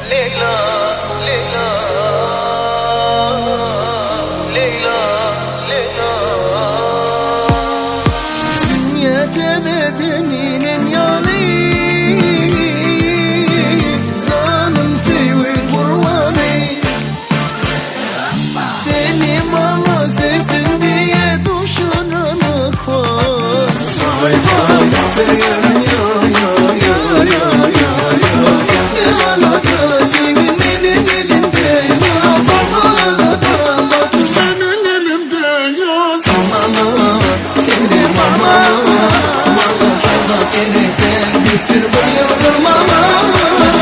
Leyla, Leyla, Leyla, Leyla. Yetemedeninin yanı zanım sevil kurbanı. Seni bana sevsin diye düşünanık var. Vay vay sevim ya ya ya ya ya ya. Yalaka sevinin elinde ya. Babada batmanın elimde ya. Mama seni mama. Mama Allah gene gel bir sır bayılır mama.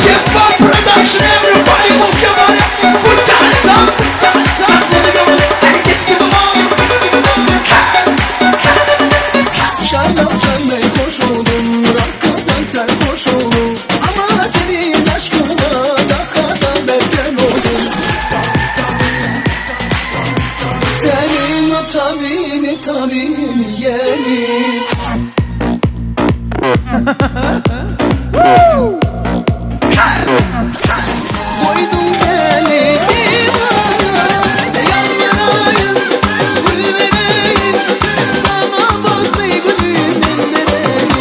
Jetbox Production, everybody move your body. Put your hands up, put your hands up. Let it go, and it gets to the ball. Şarkı canlı koşuldum, rakıdan sen koşuldum. Ama senin aşkına daha da beter oldum. Senin o tabini yemin. Koydum beni divana, yan yanayım, gül vereyim. Sana baktı gülümün vereyim.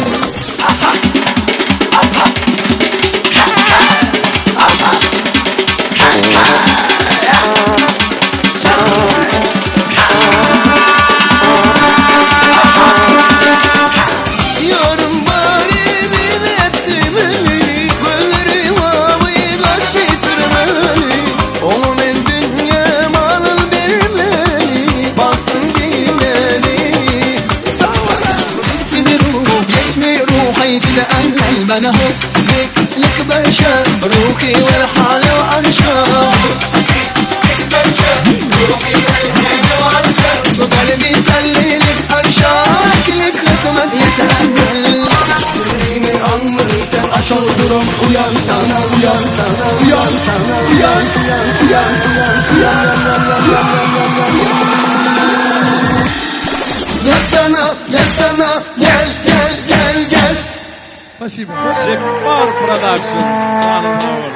Yarım bari biletmeli, böyle havayla titremeli. Onun en dünya malın vermeli, baktın bilmeli. Savran bittidir ruh, geçmiyor ruh, haydi de ellel bana hop. لك برشا روحي والحالة وعرشا. وقلبي يسلي لك أرشاك لك رتمت يتأمل. Yüreğimin anları sen aşağı durum. Uyan sana, uyan sana, uyan sana, uyan, uyan, uyan, uyan, uyan, gel sana, gel sana, gel, gel, gel, gel. Спасибо. Jetbox Production.